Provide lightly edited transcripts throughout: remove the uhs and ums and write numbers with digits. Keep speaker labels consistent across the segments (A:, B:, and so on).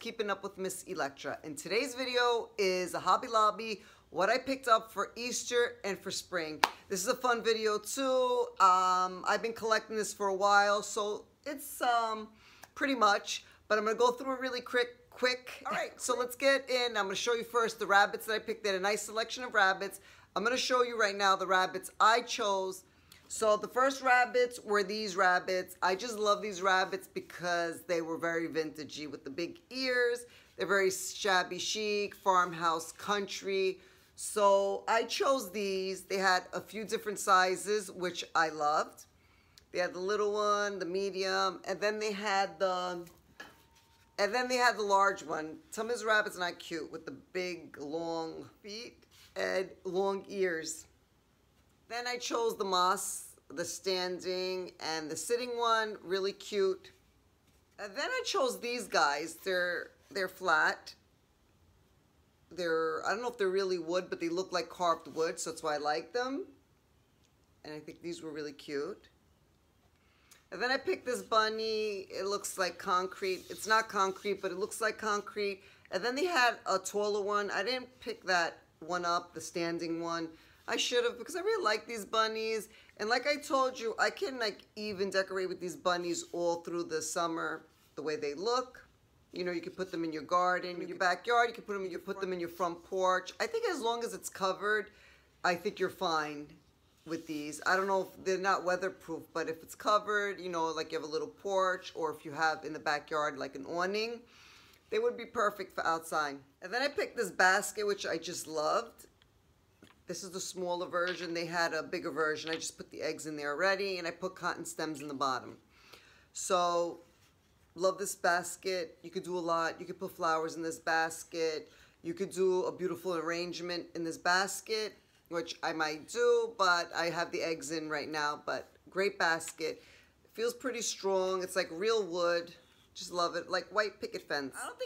A: Keeping Up with Miss Electra. And today's video is a Hobby Lobby, what I picked up for Easter and for spring. This is a fun video too. I've been collecting this for a while, so it's pretty much, but I'm gonna go through it really quick. All right, so let's get in. I'm gonna show you first the rabbits that I picked. They had a nice selection of rabbits. I'm gonna show you right now the rabbits I chose. So the first rabbits were these rabbits. I just love these rabbits because they were very vintagey with the big ears. They're very shabby chic, farmhouse country. So I chose these. They had a few different sizes, which I loved. They had the little one, the medium, and then they had the large one. Some of these rabbits are not cute with the big long feet and long ears. Then I chose the moss, the standing, and the sitting one, really cute. And then I chose these guys. They're flat. I don't know if they're really wood, but they look like carved wood, so that's why I like them. And I think these were really cute. And then I picked this bunny. It looks like concrete. It's not concrete, but it looks like concrete. And then they had a taller one. I didn't pick that one up, the standing one. I should have, because I really like these bunnies. And like I told you, I can even decorate with these bunnies all through the summer, the way they look. You know, you can put them in your garden, in your backyard. You can put them in your front porch. I think as long as it's covered, I think you're fine with these. I don't know if they're not weatherproof, but if it's covered, you know, like you have a little porch, or if you have in the backyard like an awning, they would be perfect for outside. And then I picked this basket, which I just loved. This is the smaller version. They had a bigger version. I just put the eggs in there already, and I put cotton stems in the bottom. So, love this basket. You could do a lot. You could put flowers in this basket. You could do a beautiful arrangement in this basket, which I might do, but I have the eggs in right now. But great basket. It feels pretty strong. It's like real wood. Just love it, like white picket fence. I don't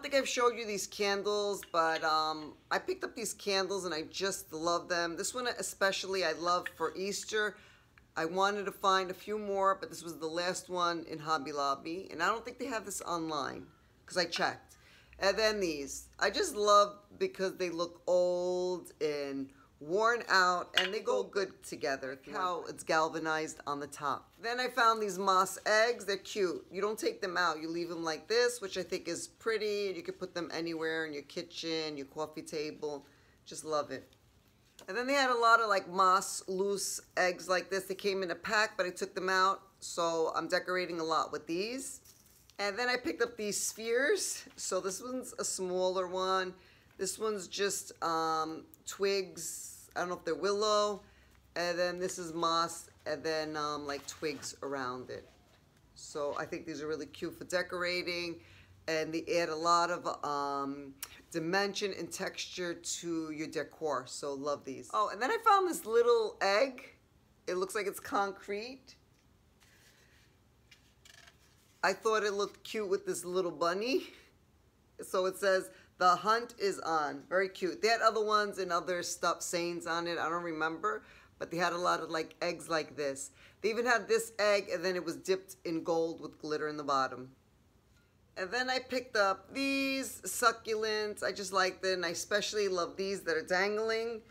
A: think I've showed you these candles, but I picked up these candles and I just love them. This one especially I love for Easter. I wanted to find a few more, but this was the last one in Hobby Lobby, and I don't think they have this online because I checked. And then these, I just love because they look old and worn out, and they go good together. How it's galvanized on the top. Then I found these moss eggs. They're cute. You don't take them out. You leave them like this, which I think is pretty. You can put them anywhere in your kitchen, your coffee table. Just love it. And then they had a lot of like moss loose eggs like this. They came in a pack, but I took them out, so I'm decorating a lot with these. And then I picked up these spheres. So this one's a smaller one. This one's just twigs. I don't know if they're willow. And then this is moss, and then like twigs around it. So I think these are really cute for decorating, and they add a lot of dimension and texture to your decor. So love these. Oh, and then I found this little egg. It looks like it's concrete. I thought it looked cute with this little bunny. So it says, "The hunt is on." Very cute. They had other ones and other stuff, sayings on it. I don't remember. But they had a lot of like eggs like this. They even had this egg, and then it was dipped in gold with glitter in the bottom. And then I picked up these succulents. I just like them. I especially love these that are dangling.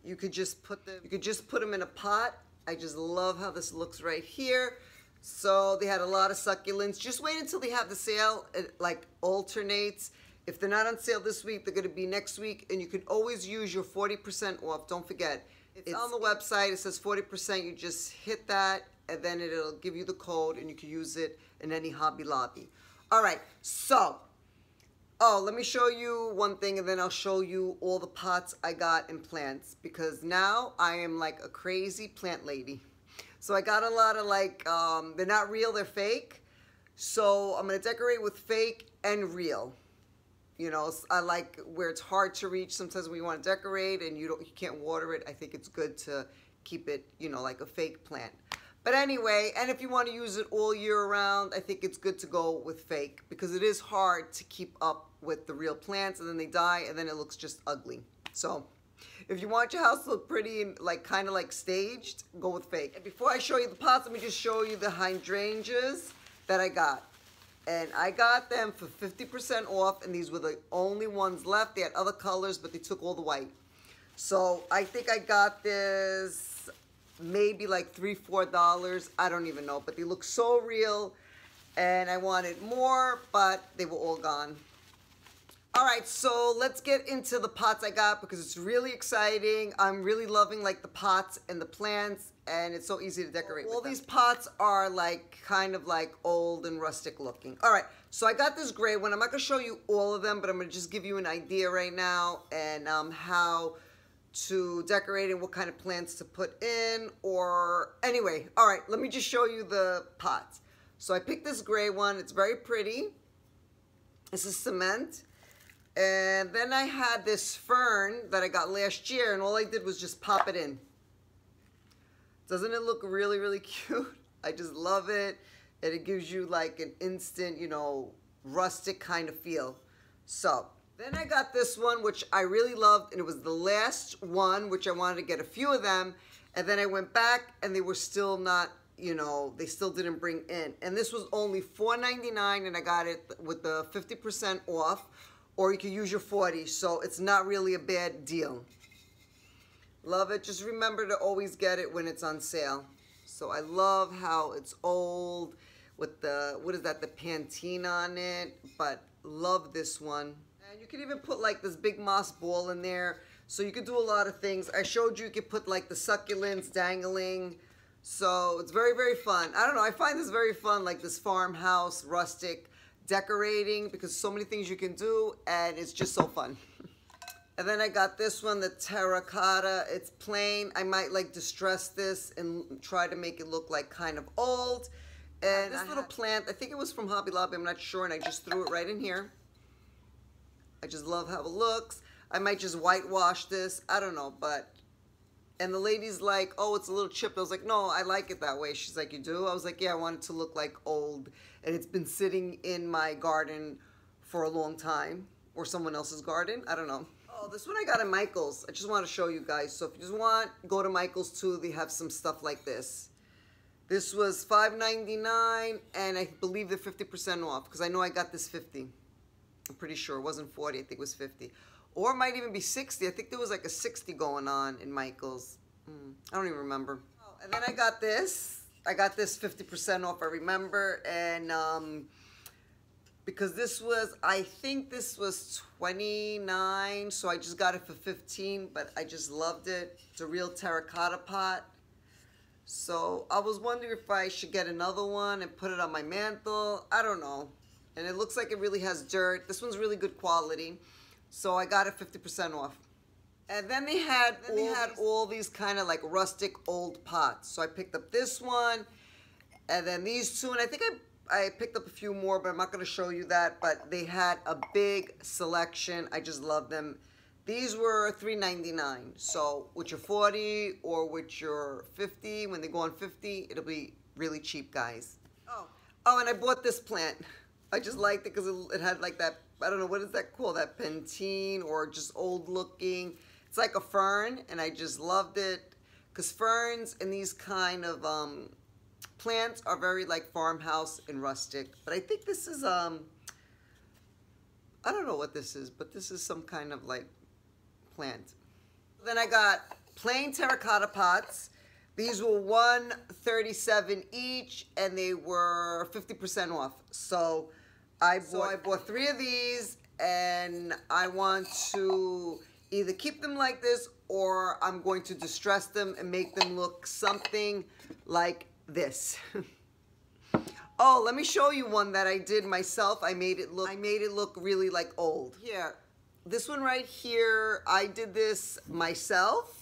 A: You could just put them in a pot. I just love how this looks right here. So they had a lot of succulents. Just wait until they have the sale. It like alternates. If they're not on sale this week, they're going to be next week. And you can always use your 40% off. Don't forget. It's on the website. It says 40%. You just hit that, and then it'll give you the code, and you can use it in any Hobby Lobby. All right. So, let me show you one thing, and then I'll show you all the pots I got and plants, because now I am like a crazy plant lady. So I got a lot of like, they're not real, they're fake. So I'm going to decorate with fake and real. You know, I like where it's hard to reach. Sometimes when you want to decorate and you can't water it, I think it's good to keep it, you know, like a fake plant. But anyway, and if you want to use it all year around, I think it's good to go with fake, because it is hard to keep up with the real plants, and then they die, and then it looks just ugly. So if you want your house to look pretty and like kind of like staged, go with fake. And before I show you the pots, let me just show you the hydrangeas that I got. And I got them for 50% off, and these were the only ones left. They had other colors, but they took all the white. So I think I got this maybe like $3, $4. I don't even know, but they look so real, and I wanted more, but they were all gone. All right, so let's get into the pots I got because it's really exciting. I'm really loving like the pots and the plants, and it's so easy to decorate. All these pots are like kind of like old and rustic looking. All right, so I got this gray one. I'm not gonna show you all of them, but I'm gonna just give you an idea right now and how to decorate and what kind of plants to put in, or anyway. All right, let me just show you the pots. So I picked this gray one. It's very pretty. This is cement. And then I had this fern that I got last year, and all I did was just pop it in. Doesn't it look really, really cute? I just love it. And it gives you like an instant, you know, rustic kind of feel. So then I got this one, which I really loved, and it was the last one, which I wanted to get a few of them. And then I went back, and they were still not, you know, they still didn't bring in. And this was only $4.99, and I got it with the 50% off. Or you can use your 40, so it's not really a bad deal. Love it. Just remember to always get it when it's on sale. So I love how it's old with the, what is that, the Pantene on it, but love this one. And you can even put like this big moss ball in there, so you can do a lot of things. I showed you could put like the succulents dangling, so it's very, very fun. I don't know, I find this very fun, like this farmhouse, rustic decorating, because so many things you can do, and it's just so fun. And then I got this one, the terracotta. It's plain. I might like distress this and try to make it look like kind of old. And this little plant, I think it was from Hobby Lobby, I'm not sure, and I just threw it right in here. I just love how it looks. I might just whitewash this, I don't know, but, and the lady's like, oh, it's a little chipped. I was like, no, I like it that way. She's like, you do? I was like, yeah, I want it to look like old. And it's been sitting in my garden for a long time, or someone else's garden, I don't know. Oh, this one I got at Michael's. I just want to show you guys. So if you just want, go to Michael's too. They have some stuff like this. This was $5.99, and I believe they're 50% off, because I know I got this 50. I'm pretty sure it wasn't 40, I think it was 50. Or it might even be 60. I think there was like a 60 going on in Michael's. I don't even remember. Oh, and then I got this. I got this 50% off, I remember. And because this was, I think this was $29, so I just got it for $15, but I just loved it. It's a real terracotta pot. So I was wondering if I should get another one and put it on my mantle. I don't know. And it looks like it really has dirt. This one's really good quality. So I got it 50% off. And then they had all these kind of like rustic old pots. So I picked up this one, and then these two, and I think I picked up a few more, but I'm not going to show you that. But they had a big selection. I just love them. These were $3.99. So with your 40 or with your 50, when they go on 50, it'll be really cheap, guys. Oh, and I bought this plant. I just liked it because it had like that, I don't know, what is that called? That Pantene, or just old looking. It's like a fern, and I just loved it because ferns and these kind of plants are very like farmhouse and rustic. But I think this is, I don't know what this is, but this is some kind of like plant. Then I got plain terracotta pots. These were $137 each, and they were 50% off. So I bought 3 of these, and I want to either keep them like this, or I'm going to distress them and make them look something like this. Oh, let me show you one that I did myself. I made it look really like old. Here, this one right here, I did this myself.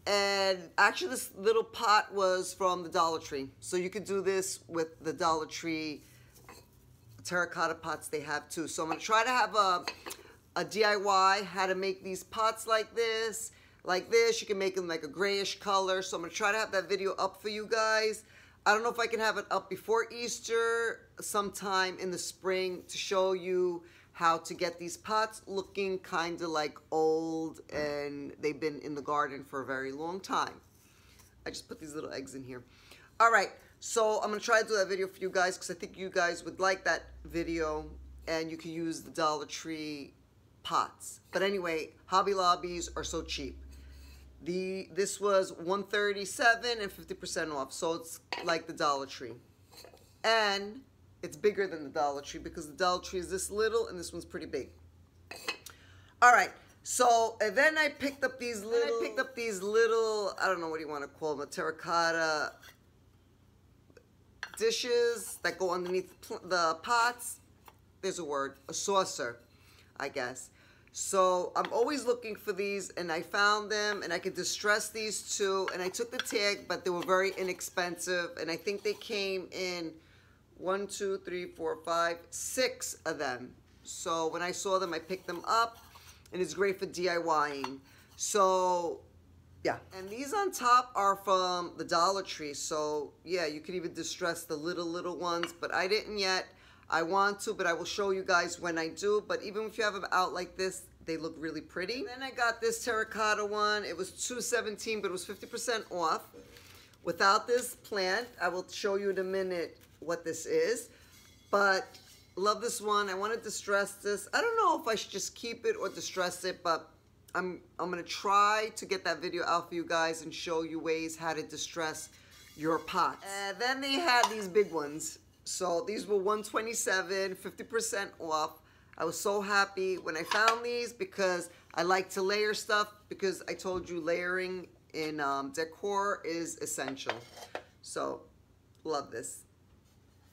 A: And actually this little pot was from the Dollar Tree. So you could do this with the Dollar Tree terracotta pots they have too. So I'm gonna try to have a DIY, how to make these pots like this. You can make them like a grayish color. So I'm gonna try to have that video up for you guys. I don't know if I can have it up before Easter, sometime in the spring, to show you how to get these pots looking kind of like old, and they've been in the garden for a very long time. I just put these little eggs in here. All right, so I'm gonna try to do that video for you guys because I think you guys would like that video, and you can use the Dollar Tree pots. But anyway, Hobby Lobbies are so cheap. This was $137 and 50% off, so it's like the Dollar Tree. And it's bigger than the Dollar Tree because the Dollar Tree is this little and this one's pretty big. All right, so and then I picked up these little, I don't know what you want to call them, terracotta dishes that go underneath the pots. There's a word, a saucer, I guess. So I'm always looking for these, and I found them, and I could distress these too, and I took the tag, but they were very inexpensive, and I think they came in 1, 2, 3, 4, 5, 6 of them. So when I saw them, I picked them up, and it's great for DIYing. So yeah, and these on top are from the Dollar Tree, so yeah, you could even distress the little ones, but I didn't yet. I want to, but I will show you guys when I do. But even if you have them out like this, they look really pretty. Then I got this terracotta one. It was $217, but it was 50% off. Without this plant, I will show you in a minute what this is. But love this one. I want to distress this. I don't know if I should just keep it or distress it, but I'm gonna try to get that video out for you guys and show you ways how to distress your pots. And then they had these big ones. So these were $127, 50% off. I was so happy when I found these because I like to layer stuff, because I told you layering in decor is essential. So love this.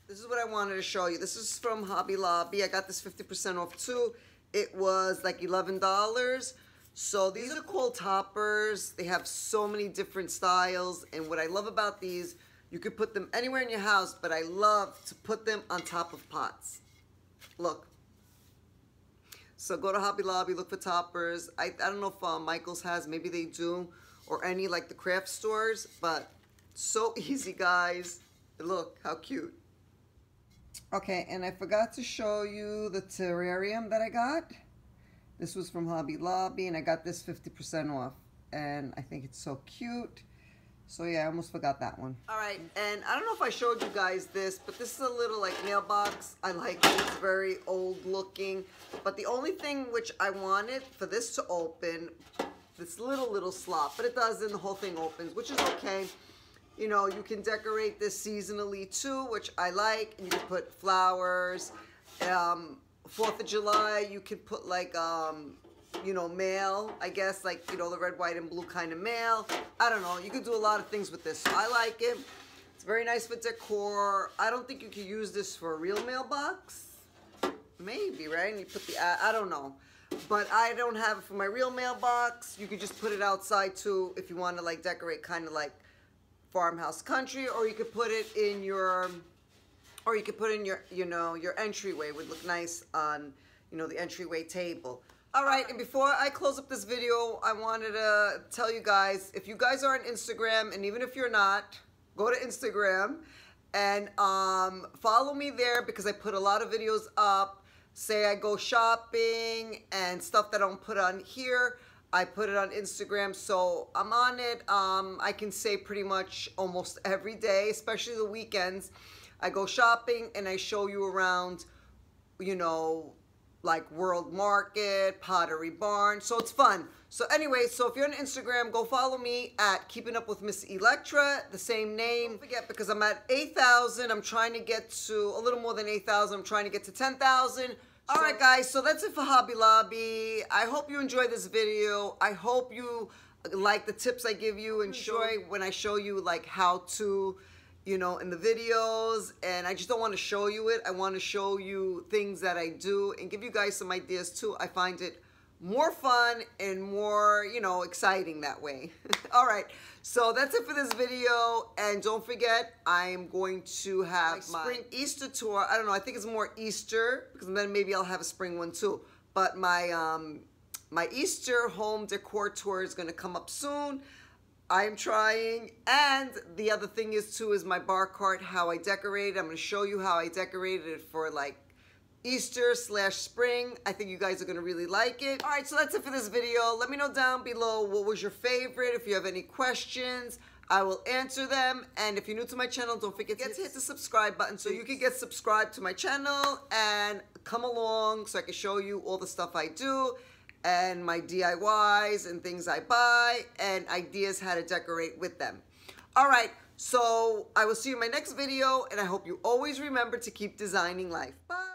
A: This is what I wanted to show you. This is from Hobby Lobby. I got this 50% off too. It was like $11. So these are called toppers. They have so many different styles, and what I love about these, you could put them anywhere in your house, but I love to put them on top of pots. Look. So go to Hobby Lobby, look for toppers. I don't know if Michael's has, maybe they do, or any like the craft stores, but so easy, guys. Look how cute. Okay, and I forgot to show you the terrarium that I got. This was from Hobby Lobby, and I got this 50% off, and I think it's so cute. So yeah, I almost forgot that one. All right, and I don't know if I showed you guys this, but this is a little like mailbox. I like it. It's very old looking. But the only thing which I wanted for this to open, this little slot, but it doesn't. The whole thing opens, which is okay. You know, you can decorate this seasonally too, which I like. And you can put flowers. 4th of July, you could put like you know, mail, I guess, like, you know, the red, white, and blue kind of mail. I don't know. You could do a lot of things with this. So I like it. It's very nice for decor. I don't think you could use this for a real mailbox. Maybe, right? And you put the, I don't know. But I don't have it for my real mailbox. You could just put it outside, too, if you want to, like, decorate kind of like farmhouse country. Or you could put it in your, you know, your entryway. Would look nice on, you know, the entryway table. All right, and before I close up this video, I wanted to tell you guys, if you guys are on Instagram, and even if you're not, go to Instagram and follow me there, because I put a lot of videos up. Say I go shopping and stuff that I don't put on here, I put it on Instagram, so I'm on it. I can say pretty much almost every day, especially the weekends. I go shopping and I show you around, you know, like World Market, Pottery Barn, so it's fun. So anyway, so if you're on Instagram, go follow me at Keeping Up with Miss Electra, the same name. Don't forget, because I'm at 8,000, I'm trying to get to a little more than 8,000, I'm trying to get to 10,000. All right, guys, so that's it for Hobby Lobby. I hope you enjoyed this video. I hope you like the tips I give you, enjoy when I show you like how to, you know, in the videos, and I just don't want to show you it. I want to show you things that I do and give you guys some ideas too. I find it more fun and more, you know, exciting that way. All right, so that's it for this video, and don't forget, I'm going to have my spring Easter tour. I don't know, I think it's more Easter, because then maybe I'll have a spring one too, but my my Easter home decor tour is going to come up soon. I'm trying, and the other thing is too is my bar cart, how I decorate. I'm going to show you how I decorated it for like Easter/spring. I think you guys are going to really like it. All right, so that's it for this video. Let me know down below what was your favorite. If you have any questions, I will answer them. And if you're new to my channel, don't forget to hit the subscribe button so you can get subscribed to my channel and come along so I can show you all the stuff I do and my DIYs and things I buy and ideas how to decorate with them. All right, so I will see you in my next video, and I hope you always remember to keep designing life. Bye.